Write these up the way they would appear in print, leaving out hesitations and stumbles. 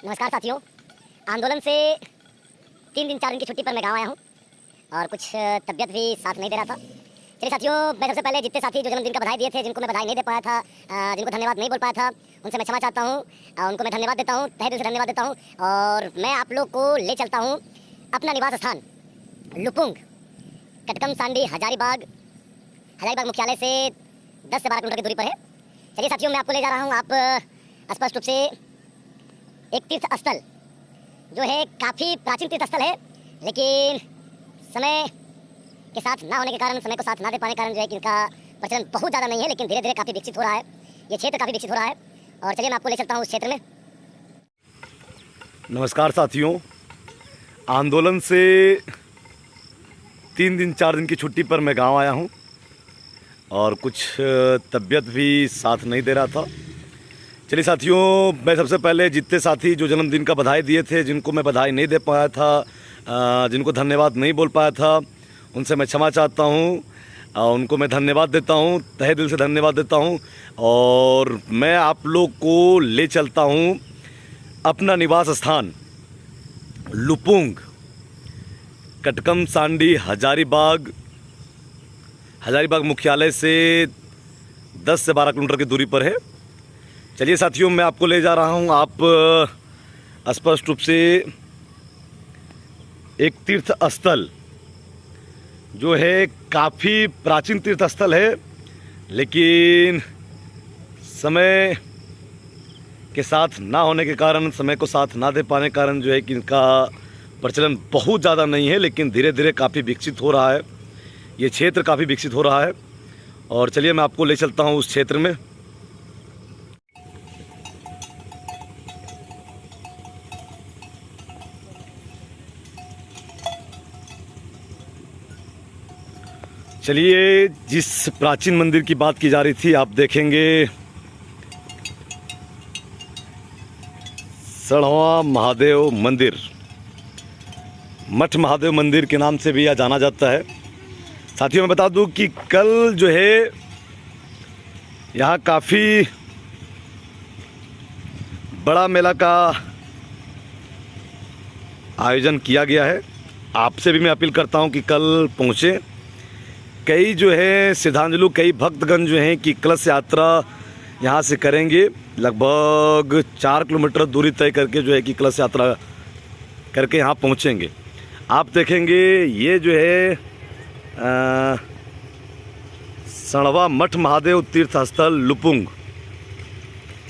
नमस्कार साथियों, आंदोलन से 3 दिन 4 दिन की छुट्टी पर मैं गाँव आया हूँ और कुछ तबीयत भी साथ नहीं दे रहा था। चलिए साथियों, मैं सबसे पहले जितने साथी जो जन्मदिन का बधाई दिए थे, जिनको मैं बधाई नहीं दे पाया था, जिनको धन्यवाद नहीं बोल पाया था, उनसे मैं क्षमा चाहता हूँ। उनको मैं धन्यवाद देता हूँ, तहे दिल से धन्यवाद देता हूँ। और मैं आप लोग को ले चलता हूँ अपना निवास स्थान लुपुंग, कटकम सांडी हजारीबाग मुख्यालय से 10 से 12 किलोमीटर की दूरी पर है। चलिए साथियों, मैं आपको ले जा रहा हूँ। आप स्पष्ट रूप से एक तीर्थ स्थल जो है, काफ़ी प्राचीन तीर्थ स्थल है, लेकिन समय के साथ ना होने के कारण, समय को साथ ना दे पाने के कारण जो है कि इनका प्रचलन बहुत ज़्यादा नहीं है, लेकिन धीरे धीरे काफ़ी विकसित हो रहा है। ये क्षेत्र काफ़ी विकसित हो रहा है और चलिए मैं आपको ले चलता हूँ उस क्षेत्र में। नमस्कार साथियों, आंदोलन से 3 दिन 4 दिन की छुट्टी पर मैं गांव आया हूं और कुछ तबीयत भी साथ नहीं दे रहा था। चलिए साथियों, मैं सबसे पहले जितने साथी जो जन्मदिन का बधाई दिए थे, जिनको मैं बधाई नहीं दे पाया था, जिनको धन्यवाद नहीं बोल पाया था, उनसे मैं क्षमा चाहता हूं। उनको मैं धन्यवाद देता हूं, तहे दिल से धन्यवाद देता हूं। और मैं आप लोग को ले चलता हूं अपना निवास स्थान लुपुंग, कटकम सांडी हजारीबाग मुख्यालय से 10 से 12 किलोमीटर की दूरी पर है। चलिए साथियों, मैं आपको ले जा रहा हूं। आप स्पष्ट रूप से एक तीर्थ स्थल जो है, काफ़ी प्राचीन तीर्थ स्थल है, लेकिन समय के साथ ना होने के कारण, समय को साथ ना दे पाने के कारण जो है कि इनका प्रचलन बहुत ज़्यादा नहीं है, लेकिन धीरे धीरे काफ़ी विकसित हो रहा है। ये क्षेत्र काफ़ी विकसित हो रहा है और चलिए मैं आपको ले चलता हूँ उस क्षेत्र में। चलिए, जिस प्राचीन मंदिर की बात की जा रही थी, आप देखेंगे सड़वा महादेव मंदिर, मठ महादेव मंदिर के नाम से भी यह जाना जाता है। साथियों, मैं बता दूं कि कल जो है यहाँ काफ़ी बड़ा मेला का आयोजन किया गया है। आपसे भी मैं अपील करता हूँ कि कल पहुँचे। कई जो है श्रद्धांजलु, कई भक्तगण जो हैं कि कलश यात्रा यहाँ से करेंगे। लगभग 4 किलोमीटर दूरी तय करके जो है कि कलश यात्रा करके यहाँ पहुँचेंगे। आप देखेंगे ये जो है सड़वा मठ महादेव तीर्थ स्थल लुपुंग।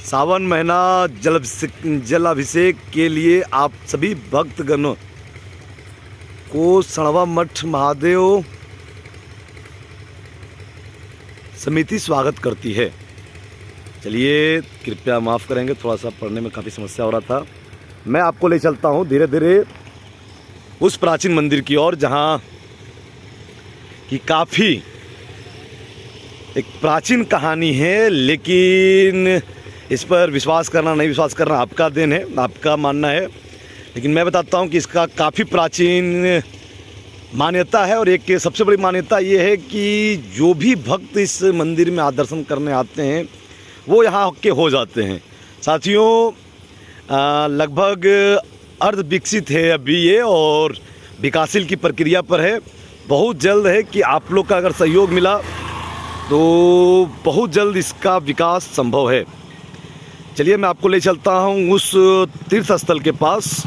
सावन महीना जलाभिषेक के लिए आप सभी भक्तगणों को सड़वा मठ महादेव समिति स्वागत करती है। चलिए, कृपया माफ़ करेंगे, थोड़ा सा पढ़ने में काफ़ी समस्या हो रहा था। मैं आपको ले चलता हूँ धीरे धीरे उस प्राचीन मंदिर की ओर, जहाँ की काफ़ी एक प्राचीन कहानी है, लेकिन इस पर विश्वास करना नहीं विश्वास करना आपका देन है, आपका मानना है। लेकिन मैं बताता हूँ कि इसका काफ़ी प्राचीन मान्यता है और एक सबसे बड़ी मान्यता ये है कि जो भी भक्त इस मंदिर में दर्शन करने आते हैं वो यहाँ के हो जाते हैं। साथियों, लगभग अर्ध विकसित है अभी ये और विकासशील की प्रक्रिया पर है। बहुत जल्द है कि आप लोग का अगर सहयोग मिला तो बहुत जल्द इसका विकास संभव है। चलिए, मैं आपको ले चलता हूँ उस तीर्थ स्थल के पास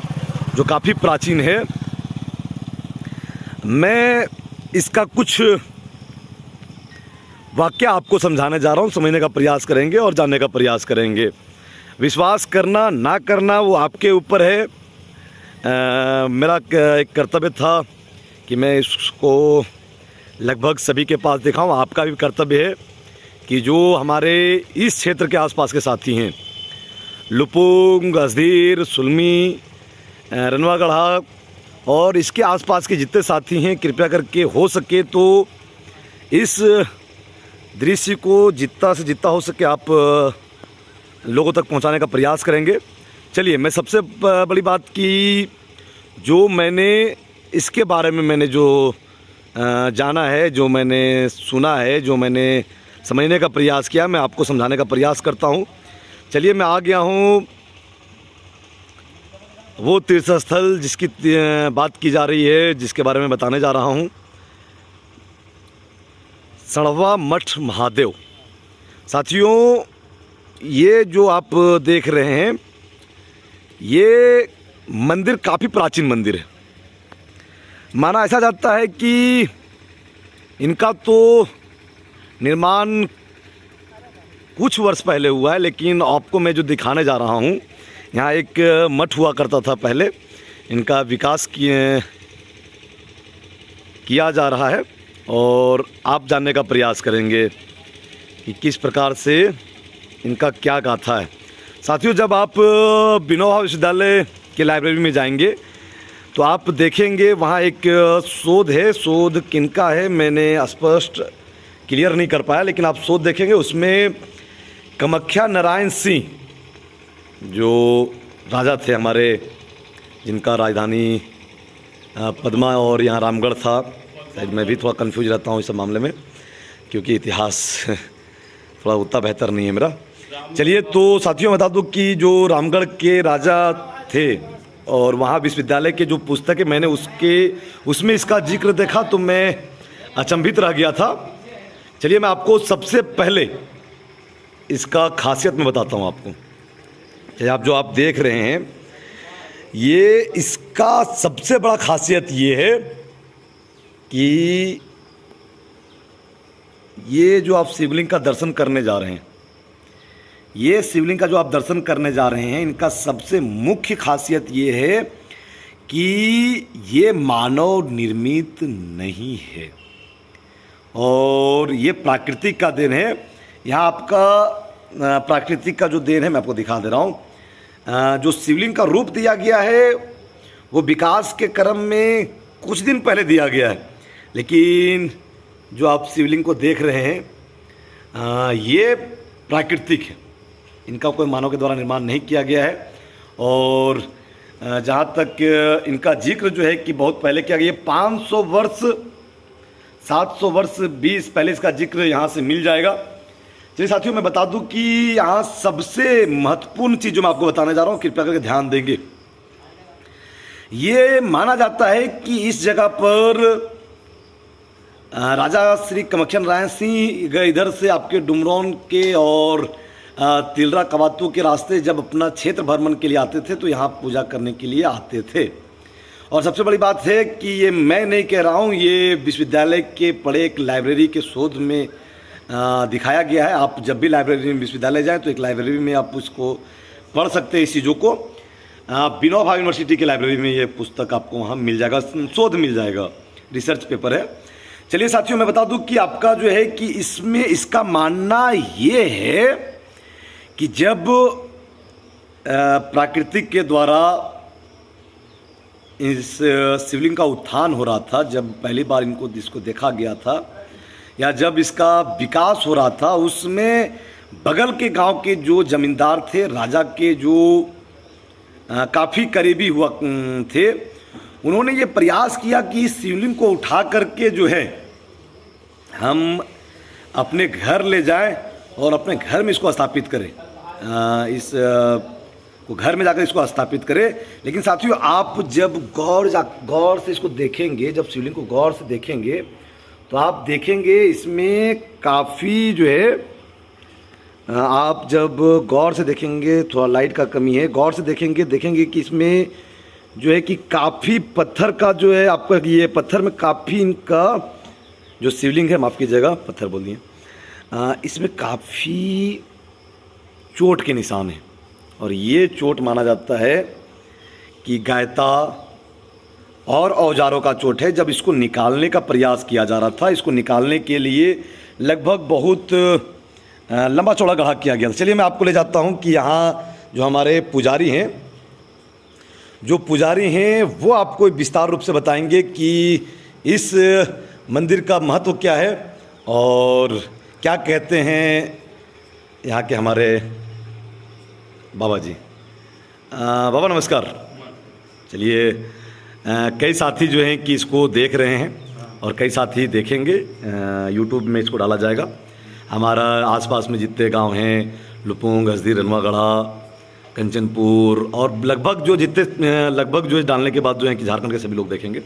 जो काफ़ी प्राचीन है। मैं इसका कुछ वाक्य आपको समझाने जा रहा हूँ, समझने का प्रयास करेंगे और जानने का प्रयास करेंगे। विश्वास करना ना करना वो आपके ऊपर है। मेरा एक कर्तव्य था कि मैं इसको लगभग सभी के पास दिखाऊं। आपका भी कर्तव्य है कि जो हमारे इस क्षेत्र के आसपास के साथी हैं, लुपुंग, गजदीर, सुलमी, रनवागढ़ा और इसके आसपास के जितने साथी हैं, कृपया करके हो सके तो इस दृश्य को जितना से जितना हो सके आप लोगों तक पहुंचाने का प्रयास करेंगे। चलिए, मैं सबसे बड़ी बात की जो मैंने इसके बारे में मैंने जो जाना है, जो मैंने सुना है, जो मैंने समझने का प्रयास किया, मैं आपको समझाने का प्रयास करता हूँ। चलिए, मैं आ गया हूँ वो तीर्थ स्थल जिसकी बात की जा रही है, जिसके बारे में बताने जा रहा हूँ, सड़वा मठ महादेव। साथियों, ये जो आप देख रहे हैं, ये मंदिर काफ़ी प्राचीन मंदिर है। माना ऐसा जाता है कि इनका तो निर्माण कुछ वर्ष पहले हुआ है, लेकिन आपको मैं जो दिखाने जा रहा हूँ, यहाँ एक मठ हुआ करता था पहले। इनका विकास किया जा रहा है और आप जानने का प्रयास करेंगे कि किस प्रकार से इनका क्या गाथा है। साथियों, जब आप विनोबा विश्वविद्यालय के लाइब्रेरी में जाएंगे तो आप देखेंगे वहाँ एक शोध है। शोध किनका है मैंने स्पष्ट क्लियर नहीं कर पाया, लेकिन आप शोध देखेंगे उसमें कामाख्या नारायण सिंह जो राजा थे हमारे, जिनका राजधानी पद्मा और यहाँ रामगढ़ था। शायद मैं भी थोड़ा कंफ्यूज रहता हूँ इस मामले में, क्योंकि इतिहास थोड़ा उतना बेहतर नहीं है मेरा। चलिए, तो साथियों बता दूं कि जो रामगढ़ के राजा थे और वहाँ विश्वविद्यालय के जो पुस्तक है, मैंने उसमें इसका जिक्र देखा तो मैं अचंभित रह गया था। चलिए, मैं आपको सबसे पहले इसका खासियत मैं बताता हूँ आपको। चलिए, आप देख रहे हैं, ये इसका सबसे बड़ा खासियत ये है कि ये जो आप शिवलिंग का दर्शन करने जा रहे हैं, ये शिवलिंग का जो आप दर्शन करने जा रहे हैं, इनका सबसे मुख्य खासियत ये है कि ये मानव निर्मित नहीं है और ये प्राकृतिक का देन है। यहाँ आपका प्राकृतिक का जो देन है मैं आपको दिखा दे रहा हूँ। जो शिवलिंग का रूप दिया गया है वो विकास के क्रम में कुछ दिन पहले दिया गया है, लेकिन जो आप शिवलिंग को देख रहे हैं ये प्राकृतिक है। इनका कोई मानव के द्वारा निर्माण नहीं किया गया है। और जहाँ तक इनका जिक्र जो है कि बहुत पहले किया गया, 500 वर्ष 700 वर्ष 20 पहले इसका जिक्र यहाँ से मिल जाएगा। चलिए साथियों, मैं बता दूं कि यहाँ सबसे महत्वपूर्ण चीज़ जो मैं आपको बताने जा रहा हूँ, कृपया करके ध्यान देंगे। ये माना जाता है कि इस जगह पर राजा श्री कामाख्या नारायण सिंह गए इधर से आपके डुमरौन के और तिलरा कवातू के रास्ते जब अपना क्षेत्र भ्रमण के लिए आते थे तो यहाँ पूजा करने के लिए आते थे। और सबसे बड़ी बात है कि ये मैं नहीं कह रहा हूँ, ये विश्वविद्यालय के पढ़े एक लाइब्रेरी के शोध में दिखाया गया है। आप जब भी लाइब्रेरी में विश्वविद्यालय जाएँ तो एक लाइब्रेरी में आप उसको पढ़ सकते हैं इस चीज़ों को। विनोबा यूनिवर्सिटी की लाइब्रेरी में ये पुस्तक आपको वहाँ मिल जाएगा, शोध मिल जाएगा, रिसर्च पेपर है। चलिए साथियों, मैं बता दूं कि आपका जो है कि इसमें इसका मानना ये है कि जब प्राकृतिक के द्वारा इस शिवलिंग का उत्थान हो रहा था, जब पहली बार इसको देखा गया था या जब इसका विकास हो रहा था, उसमें बगल के गांव के जो जमींदार थे, राजा के जो काफ़ी करीबी हुआ थे, उन्होंने ये प्रयास किया कि इस शिवलिंग को उठा करके जो है हम अपने घर ले जाएं और अपने घर में इसको स्थापित करें, को घर में जाकर इसको स्थापित करें। लेकिन साथियों, आप जब गौर से इसको देखेंगे, जब शिवलिंग को गौर से देखेंगे तो आप देखेंगे इसमें काफ़ी जो है, आप जब गौर से देखेंगे, थोड़ा लाइट का कमी है, गौर से देखेंगे कि इसमें जो है कि काफ़ी पत्थर का जो है आपका, ये पत्थर में काफ़ी इनका जो शिवलिंग है, माफ़ कीजिएगा पत्थर बोल दिए, इसमें काफ़ी चोट के निशान हैं। और ये चोट माना जाता है कि गायता और औजारों का चोट है। जब इसको निकालने का प्रयास किया जा रहा था, इसको निकालने के लिए लगभग बहुत लंबा चौड़ा गढ़ा किया गया था। चलिए मैं आपको ले जाता हूँ कि यहाँ जो हमारे पुजारी हैं, वो आपको विस्तार रूप से बताएंगे कि इस मंदिर का महत्व क्या है और क्या कहते हैं यहाँ के हमारे बाबा जी। बाबा नमस्कार। चलिए, कई साथी जो हैं कि इसको देख रहे हैं और कई साथी देखेंगे, यूट्यूब में इसको डाला जाएगा। हमारा आसपास में जितने गांव हैं, लुपुंग, हसदी, रनवागढ़ा, कंचनपुर और लगभग जो जितने लगभग जो डालने के बाद जो है कि झारखंड के सभी लोग देखेंगे।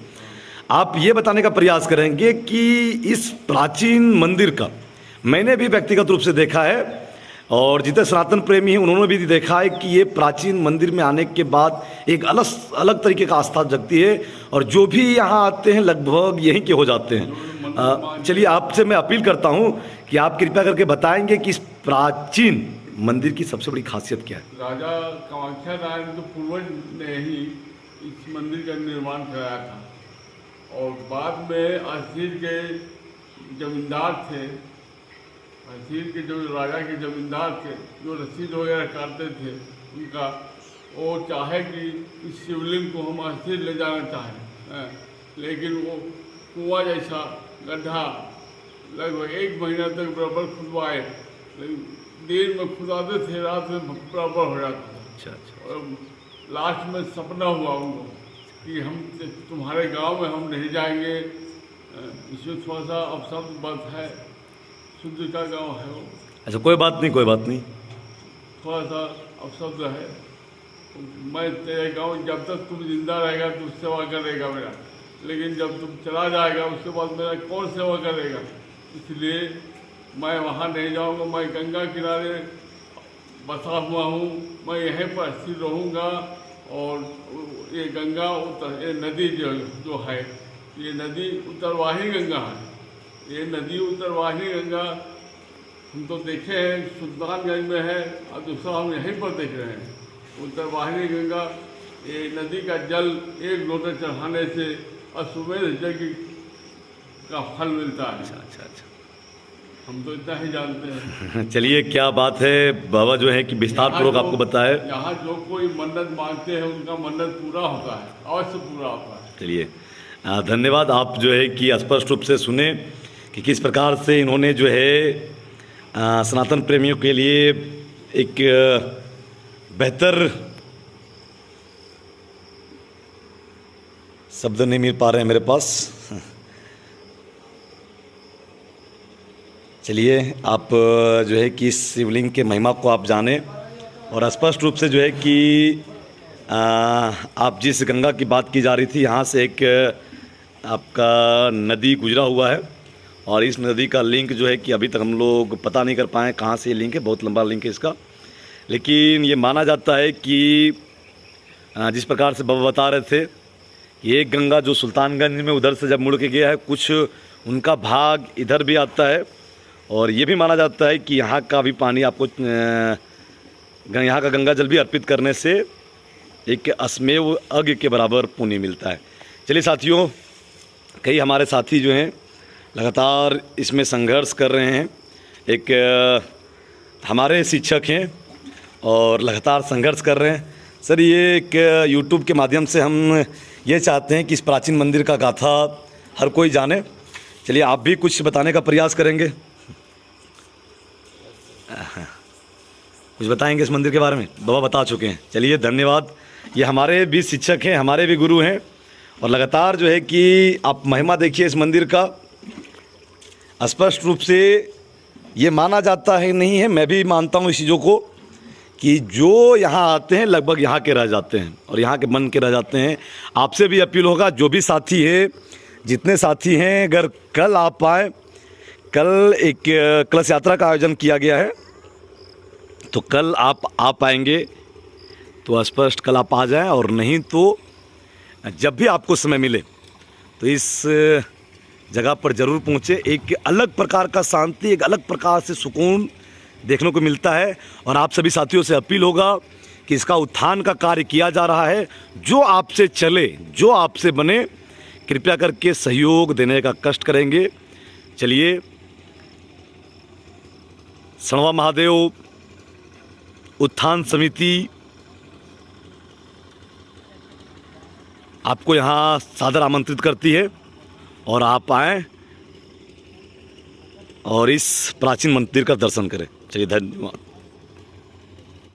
आप ये बताने का प्रयास करेंगे कि इस प्राचीन मंदिर का मैंने भी व्यक्तिगत रूप से देखा है और जितने सनातन प्रेमी हैं उन्होंने भी देखा है कि ये प्राचीन मंदिर में आने के बाद एक अलग तरीके का आस्था जगती है और जो भी यहाँ आते हैं लगभग यहीं के हो जाते हैं। चलिए आपसे मैं अपील करता हूँ कि आप कृपया करके बताएंगे कि इस प्राचीन मंदिर की सबसे बड़ी खासियत क्या है। राजा कामाख्या राय के पूर्वज ने ही इस मंदिर का निर्माण कराया था और बाद में असीर के जमींदार थे, असीर के जो राजा के जमींदार थे जो रसीद वगैरह काटते थे उनका वो चाहे कि इस शिवलिंग को हम असीर ले जाना चाहें, लेकिन वो कुआं जैसा गड्ढा लगभग 1 महीना तक बराबर खुदवाए, लेकिन दिन में खुदाते थे, रात में बराबर हो जाता था। अच्छा। और लास्ट में सपना हुआ उनको कि हम तुम्हारे गांव में हम नहीं जाएंगे, इसमें थोड़ा सा अपशब्द बात है, शुद्ध का गांव है वो। अच्छा कोई बात नहीं, थोड़ा सा अपशब्द है। मैं तेरे गांव जब तक तुम जिंदा रहेगा तो सेवा करेगा मेरा, लेकिन जब तुम चला जाएगा उसके बाद मेरा कौन सेवा करेगा, इसलिए मैं वहाँ नहीं जाऊँगा। मैं गंगा किनारे बसा हुआ हूँ, मैं यहीं पर स्थिर रहूँगा और ये गंगा ये नदी जो है ये नदी उत्तरवाही गंगा है, ये नदी उत्तरवाही गंगा हम तो देखे हैं सुल्तानगंज में है और दूसरा हम यहीं पर देख रहे हैं। उत्तरवाहिनी गंगा ये नदी का जल 1 लोटे चढ़ाने से अश्वमेध यज्ञ का फल मिलता है। अच्छा हम तो इतना ही जानते हैं। चलिए क्या बात है, बाबा जो है कि विस्तार पूर्वक आपको बताए। यहाँ जो कोई मन्नत मांगते हैं उनका मन्नत पूरा होता है, अवश्य पूरा होता है। चलिए धन्यवाद। आप जो है कि स्पष्ट रूप से सुने कि किस प्रकार से इन्होंने जो है सनातन प्रेमियों के लिए एक बेहतर शब्द नहीं मिल पा रहे हैं मेरे पास। चलिए आप जो है कि इस शिवलिंग के महिमा को आप जानें और स्पष्ट रूप से जो है कि आप जिस गंगा की बात की जा रही थी यहाँ से एक आपका नदी गुजरा हुआ है और इस नदी का लिंक जो है कि अभी तक हम लोग पता नहीं कर पाए कहाँ से ये लिंक है, बहुत लंबा लिंक है इसका, लेकिन ये माना जाता है कि जिस प्रकार से बाबा बता रहे थे कि एक गंगा जो सुल्तानगंज में उधर से जब मुड़ के गया है कुछ उनका भाग इधर भी आता है और ये भी माना जाता है कि यहाँ का भी पानी आपको यहाँ का गंगा जल भी अर्पित करने से एक अस्मेव अग्नि के बराबर पुण्य मिलता है। चलिए साथियों, कई हमारे साथी जो हैं लगातार इसमें संघर्ष कर रहे हैं। एक हमारे शिक्षक हैं और लगातार संघर्ष कर रहे हैं। सर ये एक यूट्यूब के माध्यम से हम ये चाहते हैं कि इस प्राचीन मंदिर का गाथा हर कोई जाने। चलिए आप भी कुछ बताने का प्रयास करेंगे, कुछ बताएंगे इस मंदिर के बारे में? बाबा बता चुके हैं। चलिए धन्यवाद। ये हमारे भी शिक्षक हैं, हमारे भी गुरु हैं और लगातार जो है कि आप महिमा देखिए इस मंदिर का। स्पष्ट रूप से ये माना जाता है, नहीं है, मैं भी मानता हूँ इस चीज़ों को कि जो यहाँ आते हैं लगभग यहाँ के रह जाते हैं और यहाँ के मन के रह जाते हैं। आपसे भी अपील होगा, जो भी साथी है, जितने साथी हैं, अगर कल आप पाएँ, कल एक कलश यात्रा का आयोजन किया गया है तो कल आप पाएंगे तो स्पष्ट कल आप आ जाएं और नहीं तो जब भी आपको समय मिले तो इस जगह पर ज़रूर पहुँचे। एक अलग प्रकार का शांति, एक अलग प्रकार से सुकून देखने को मिलता है और आप सभी साथियों से अपील होगा कि इसका उत्थान का कार्य किया जा रहा है। जो आपसे चले, जो आपसे बने, कृपया करके सहयोग देने का कष्ट करेंगे। चलिए, सणवा महादेव उत्थान समिति आपको यहाँ सादर आमंत्रित करती है और आप आएँ और इस प्राचीन मंदिर का दर्शन करें। चलिए धन्यवाद।